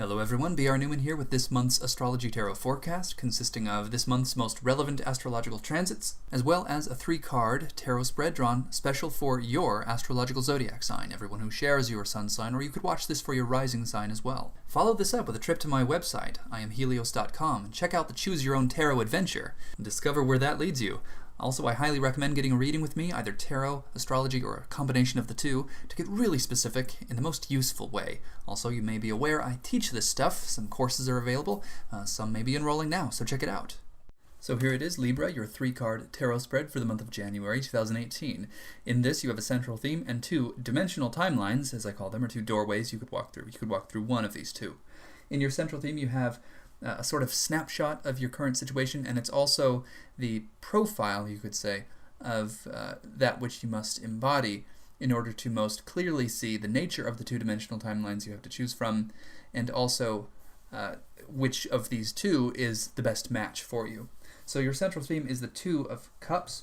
Hello everyone, B.R. Newman here with this month's Astrology Tarot forecast, consisting of this month's most relevant astrological transits, as well as a 3-card tarot spread drawn special for your astrological zodiac sign, everyone who shares your sun sign, or you could watch this for your rising sign as well. Follow this up with a trip to my website, IamHelios.com, and check out the Choose Your Own Tarot adventure, and discover where that leads you. Also, I highly recommend getting a reading with me, either tarot, astrology, or a combination of the two, to get really specific in the most useful way. Also, you may be aware I teach this stuff. Some courses are available. Some may be enrolling now, so check it out. So here it is, Libra, your 3-card tarot spread for the month of January 2018. In this, you have a central theme and 2 dimensional timelines, as I call them, or 2 doorways you could walk through. You could walk through one of these 2. In your central theme, you have a sort of snapshot of your current situation, and it's also the profile, you could say, of that which you must embody in order to most clearly see the nature of the 2-dimensional timelines you have to choose from, and also which of these 2 is the best match for you. So your central theme is the 2 of Cups,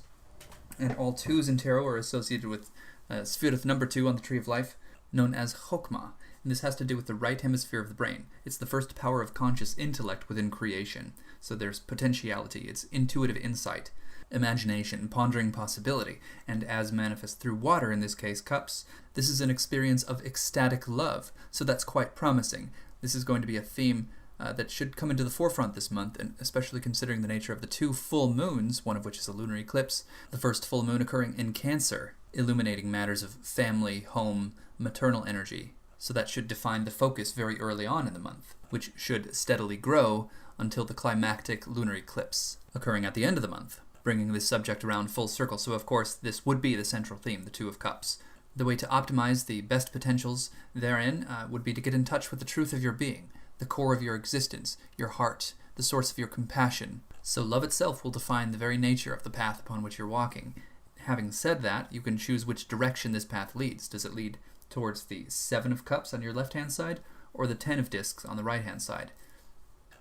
and all 2s in tarot are associated with Sphyrith number 2 on the Tree of Life, known as Chokmah. And this has to do with the right hemisphere of the brain. It's the first power of conscious intellect within creation. So there's potentiality, it's intuitive insight, imagination, pondering possibility, and as manifest through water, in this case cups, this is an experience of ecstatic love. So that's quite promising. This is going to be a theme that should come into the forefront this month, and especially considering the nature of the 2 full moons, one of which is a lunar eclipse, the first full moon occurring in Cancer, illuminating matters of family, home, maternal energy. So that should define the focus very early on in the month, which should steadily grow until the climactic lunar eclipse, occurring at the end of the month, bringing this subject around full circle. So of course, this would be the central theme, the 2 of Cups. The way to optimize the best potentials therein would be to get in touch with the truth of your being, the core of your existence, your heart, the source of your compassion. So love itself will define the very nature of the path upon which you're walking. Having said that, you can choose which direction this path leads. Does it lead towards the 7 of Cups on your left-hand side, or the 10 of Discs on the right-hand side?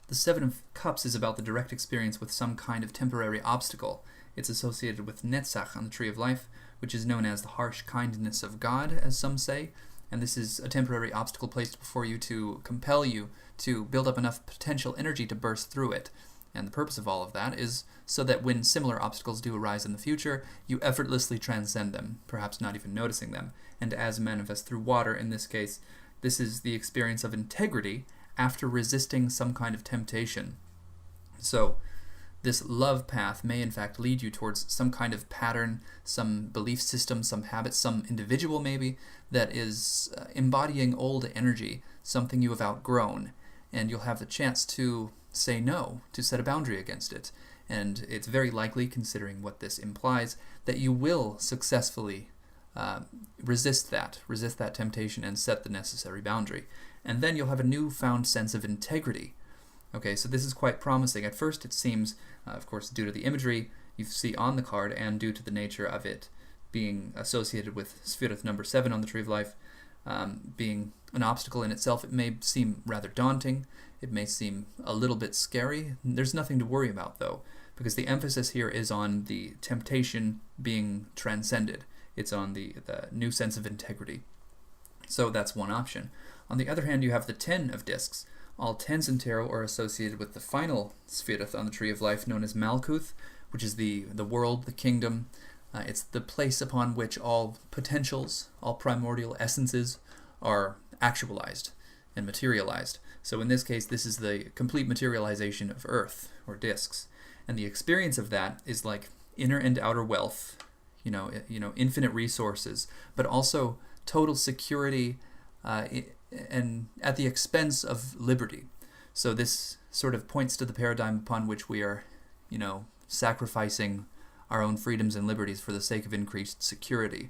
The 7 of Cups is about the direct experience with some kind of temporary obstacle. It's associated with Netzach on the Tree of Life, which is known as the harsh kindness of God, as some say, and this is a temporary obstacle placed before you to compel you to build up enough potential energy to burst through it. And the purpose of all of that is so that when similar obstacles do arise in the future, you effortlessly transcend them, perhaps not even noticing them. And as manifest through water, in this case, this is the experience of integrity after resisting some kind of temptation. So this love path may in fact lead you towards some kind of pattern, some belief system, some habit, some individual maybe, that is embodying old energy, something you have outgrown, and you'll have the chance to say no, to set a boundary against it. And it's very likely, considering what this implies, that you will successfully resist that temptation and set the necessary boundary. And then you'll have a newfound sense of integrity. Okay, so this is quite promising. At first it seems, of course, due to the imagery you see on the card and due to the nature of it being associated with Sphyrith number 7 on the Tree of Life, being an obstacle in itself, it may seem rather daunting. It may seem a little bit scary. There's nothing to worry about, though, because the emphasis here is on the temptation being transcended. It's on the new sense of integrity. So that's one option. On the other hand, you have the 10 of Discs. All 10s in tarot are associated with the final Sphyrith on the Tree of Life, known as Malkuth, which is the world, the kingdom. It's the place upon which all potentials, all primordial essences are actualized and materialized. So in this case, this is the complete materialization of Earth, or Discs. And the experience of that is like inner and outer wealth, infinite resources, but also total security and at the expense of liberty. So this sort of points to the paradigm upon which we are, sacrificing our own freedoms and liberties for the sake of increased security.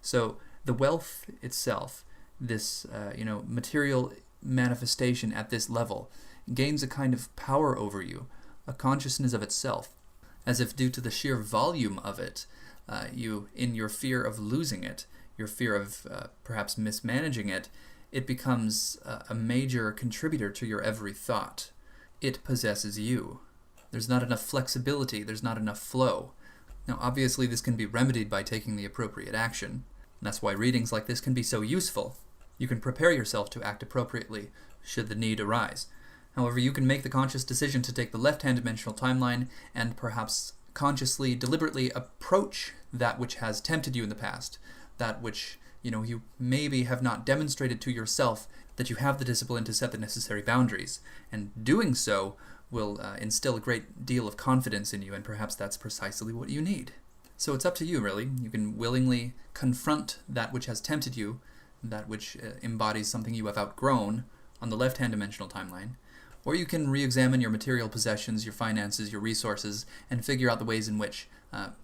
So the wealth itself, this, material manifestation at this level, gains a kind of power over you, a consciousness of itself, as if due to the sheer volume of it, you, in your fear of losing it, your fear of perhaps mismanaging it, it becomes a major contributor to your every thought. It possesses you. There's not enough flexibility, there's not enough flow. Now obviously this can be remedied by taking the appropriate action. And that's why readings like this can be so useful. You can prepare yourself to act appropriately should the need arise. However, you can make the conscious decision to take the left-hand dimensional timeline and perhaps consciously, deliberately approach that which has tempted you in the past, that which, you maybe have not demonstrated to yourself that you have the discipline to set the necessary boundaries. And doing so will instill a great deal of confidence in you, and perhaps that's precisely what you need. So it's up to you, really. You can willingly confront that which has tempted you, that which embodies something you have outgrown on the left-hand dimensional timeline, or you can re-examine your material possessions, your finances, your resources, and figure out the ways in which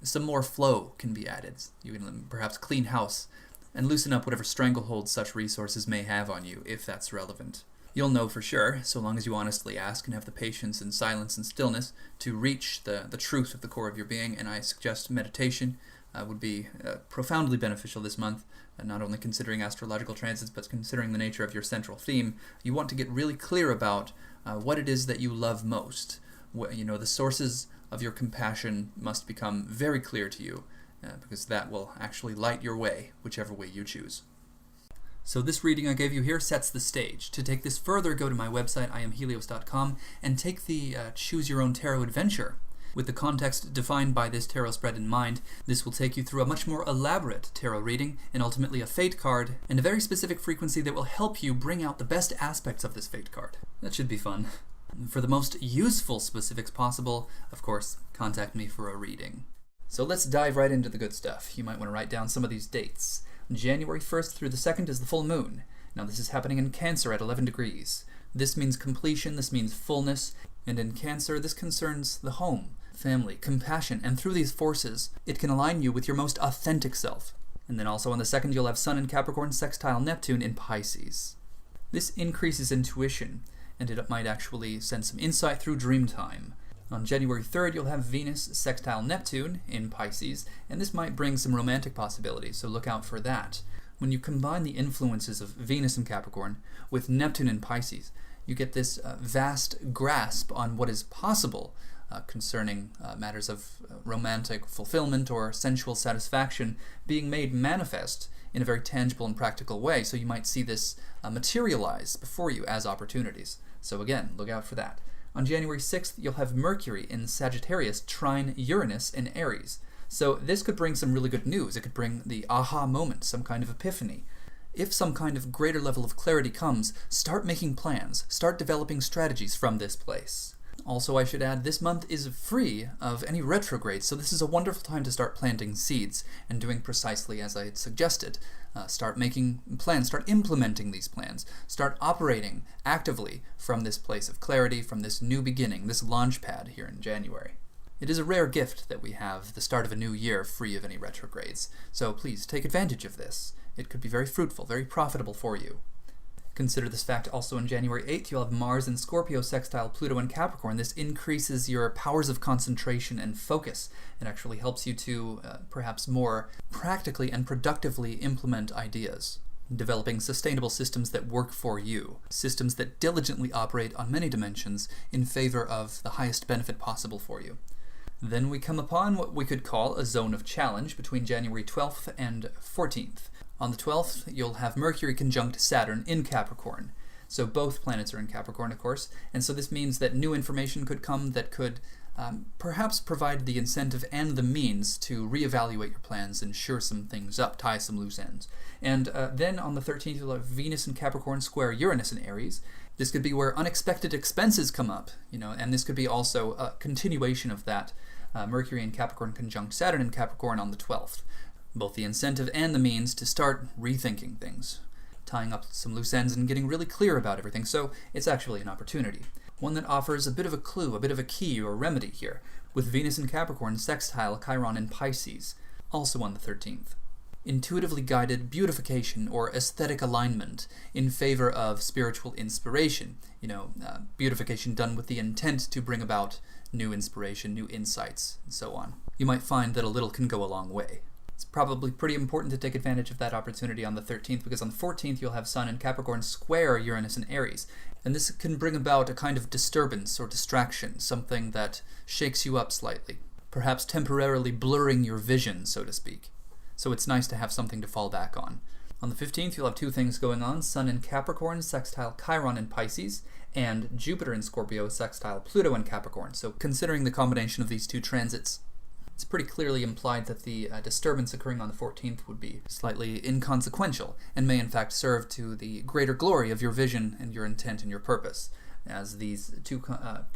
some more flow can be added. You can perhaps clean house and loosen up whatever stranglehold such resources may have on you, if that's relevant. You'll know for sure, so long as you honestly ask and have the patience and silence and stillness to reach the truth at the core of your being, and I suggest meditation would be profoundly beneficial this month, not only considering astrological transits, but considering the nature of your central theme. You want to get really clear about what it is that you love most. The sources of your compassion must become very clear to you, because that will actually light your way, whichever way you choose. So this reading I gave you here sets the stage. To take this further, go to my website, IamHelios.com, and take the Choose Your Own Tarot adventure. With the context defined by this tarot spread in mind, this will take you through a much more elaborate tarot reading, and ultimately a fate card, and a very specific frequency that will help you bring out the best aspects of this fate card. That should be fun. For the most useful specifics possible, of course, contact me for a reading. So let's dive right into the good stuff. You might want to write down some of these dates. January 1st through the 2nd is the full moon. Now this is happening in Cancer at 11 degrees. This means completion, this means fullness, and in Cancer this concerns the home, family, compassion, and through these forces it can align you with your most authentic self. And then also on the 2nd you'll have Sun in Capricorn sextile Neptune in Pisces. This increases intuition, and it might actually send some insight through dream time. On January 3rd, you'll have Venus sextile Neptune in Pisces, and this might bring some romantic possibilities, so look out for that. When you combine the influences of Venus in Capricorn with Neptune in Pisces, you get this vast grasp on what is possible concerning matters of romantic fulfillment or sensual satisfaction being made manifest in a very tangible and practical way, so you might see this materialize before you as opportunities. So again, look out for that. On January 6th, you'll have Mercury in Sagittarius trine Uranus in Aries. So this could bring some really good news. It could bring the aha moment, some kind of epiphany. If some kind of greater level of clarity comes, start making plans, start developing strategies from this place. Also, I should add, this month is free of any retrogrades, so this is a wonderful time to start planting seeds and doing precisely as I had suggested. Start making plans, start implementing these plans, start operating actively from this place of clarity, from this new beginning, this launch pad here in January. It is a rare gift that we have the start of a new year free of any retrogrades, so please take advantage of this. It could be very fruitful, very profitable for you. Consider this fact also on January 8th, you'll have Mars in Scorpio sextile Pluto in Capricorn. This increases your powers of concentration and focus. It actually helps you to perhaps more practically and productively implement ideas, developing sustainable systems that work for you, systems that diligently operate on many dimensions in favor of the highest benefit possible for you. Then we come upon what we could call a zone of challenge between January 12th and 14th. On the 12th, you'll have Mercury conjunct Saturn in Capricorn. So both planets are in Capricorn, of course, and so this means that new information could come that could perhaps provide the incentive and the means to reevaluate your plans and shore some things up, tie some loose ends. And then on the 13th, you'll have Venus in Capricorn square Uranus in Aries. This could be where unexpected expenses come up, and this could be also a continuation of that Mercury in Capricorn conjunct Saturn in Capricorn on the 12th. Both the incentive and the means to start rethinking things, tying up some loose ends and getting really clear about everything. So it's actually an opportunity, one that offers a bit of a clue, a bit of a key or remedy here, with Venus in Capricorn sextile Chiron in Pisces, also on the 13th. Intuitively guided beautification or aesthetic alignment in favor of spiritual inspiration, beautification done with the intent to bring about new inspiration, new insights, and so on. You might find that a little can go a long way. It's probably pretty important to take advantage of that opportunity on the 13th, because on the 14th you'll have Sun in Capricorn square Uranus in Aries, and this can bring about a kind of disturbance or distraction, something that shakes you up slightly, perhaps temporarily blurring your vision, so to speak. So it's nice to have something to fall back on. On the 15th, you'll have two things going on: Sun in Capricorn, sextile Chiron in Pisces, and Jupiter in Scorpio, sextile Pluto in Capricorn. So considering the combination of these two transits, it's pretty clearly implied that the disturbance occurring on the 14th would be slightly inconsequential, and may in fact serve to the greater glory of your vision and your intent and your purpose, as these two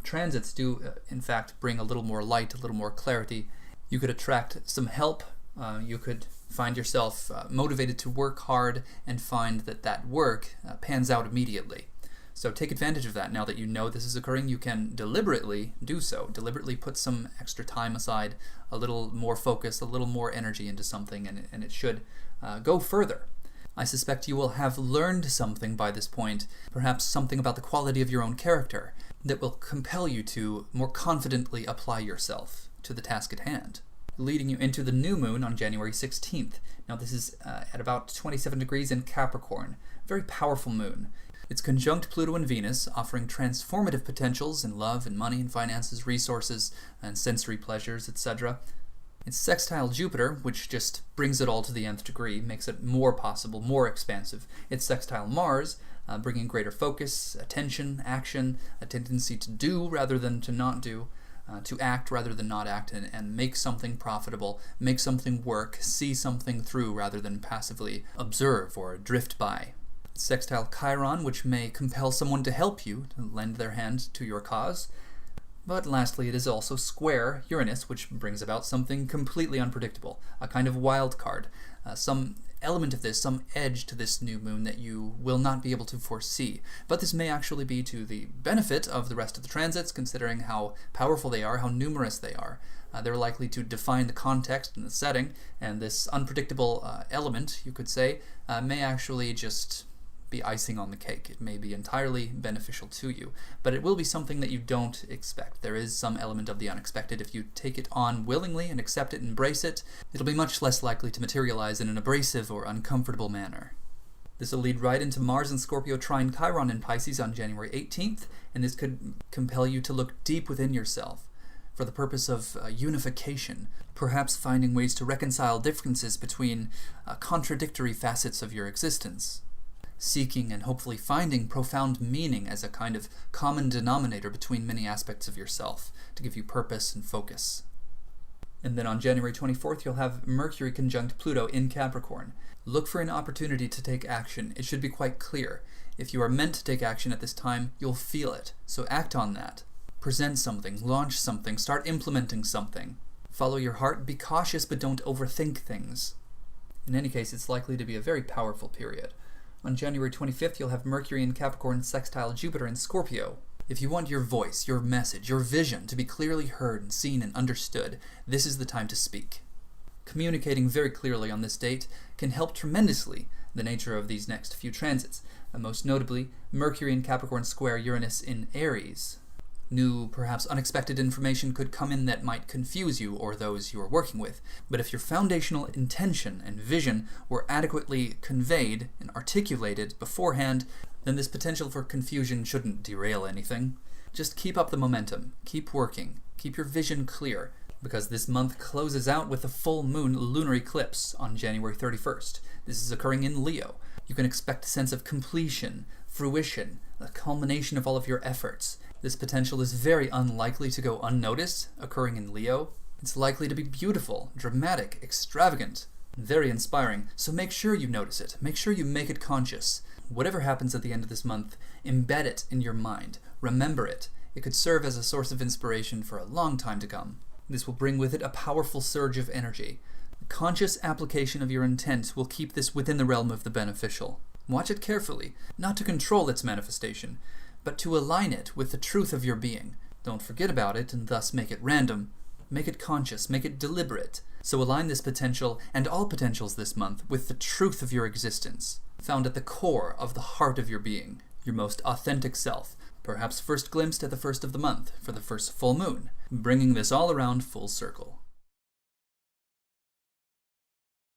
transits do in fact bring a little more light, a little more clarity. You could attract some help. You could find yourself motivated to work hard and find that that work pans out immediately. So take advantage of that. Now that you know this is occurring, you can deliberately do so. Deliberately put some extra time aside, a little more focus, a little more energy into something, and it should go further. I suspect you will have learned something by this point, perhaps something about the quality of your own character, that will compel you to more confidently apply yourself to the task at hand, leading you into the new moon on January 16th. Now this is at about 27 degrees in Capricorn. Very powerful moon. It's conjunct Pluto and Venus, offering transformative potentials in love and money and finances, resources and sensory pleasures, etc. It's sextile Jupiter, which just brings it all to the nth degree, makes it more possible, more expansive. It's sextile Mars, bringing greater focus, attention, action, a tendency to do rather than to not do, to act rather than not act, and make something profitable, make something work, see something through rather than passively observe or drift by. Sextile Chiron, which may compel someone to help you, to lend their hand to your cause. But lastly, it is also square Uranus, which brings about something completely unpredictable, a kind of wild card, some element of this, some edge to this new moon that you will not be able to foresee. But this may actually be to the benefit of the rest of the transits, considering how powerful they are, how numerous they are. They're likely to define the context and the setting, and this unpredictable element, you could say, may actually just be icing on the cake. It may be entirely beneficial to you, but it will be something that you don't expect. There is some element of the unexpected. If you take it on willingly and accept it and embrace it, it'll be much less likely to materialize in an abrasive or uncomfortable manner. This will lead right into Mars and Scorpio trine Chiron in Pisces on January 18th, and this could compel you to look deep within yourself for the purpose of unification, perhaps finding ways to reconcile differences between contradictory facets of your existence, seeking and hopefully finding profound meaning as a kind of common denominator between many aspects of yourself to give you purpose and focus. And then on January 24th, you'll have Mercury conjunct Pluto in Capricorn. Look for an opportunity to take action. It should be quite clear. If you are meant to take action at this time, you'll feel it. So act on that. Present something, launch something, start implementing something. Follow your heart, be cautious, but don't overthink things. In any case, it's likely to be a very powerful period. On January 25th, you'll have Mercury in Capricorn sextile Jupiter in Scorpio. If you want your voice, your message, your vision to be clearly heard and seen and understood, this is the time to speak. Communicating very clearly on this date can help tremendously the nature of these next few transits, and most notably Mercury in Capricorn square Uranus in Aries. New, perhaps unexpected information could come in that might confuse you or those you are working with, but if your foundational intention and vision were adequately conveyed and articulated beforehand, then this potential for confusion shouldn't derail anything. Just keep up the momentum, keep working, keep your vision clear, because this month closes out with a full moon lunar eclipse on January 31st. This is occurring in Leo. You can expect a sense of completion, fruition, a culmination of all of your efforts. This potential is very unlikely to go unnoticed, occurring in Leo. It's likely to be beautiful, dramatic, extravagant, very inspiring, so make sure you notice it. Make sure you make it conscious. Whatever happens at the end of this month, embed it in your mind. Remember it. It could serve as a source of inspiration for a long time to come. This will bring with it a powerful surge of energy. The conscious application of your intent will keep this within the realm of the beneficial. Watch it carefully, not to control its manifestation, but to align it with the truth of your being. Don't forget about it and thus make it random. Make it conscious, make it deliberate. So align this potential and all potentials this month with the truth of your existence, found at the core of the heart of your being, your most authentic self, perhaps first glimpsed at the first of the month for the first full moon, bringing this all around full circle.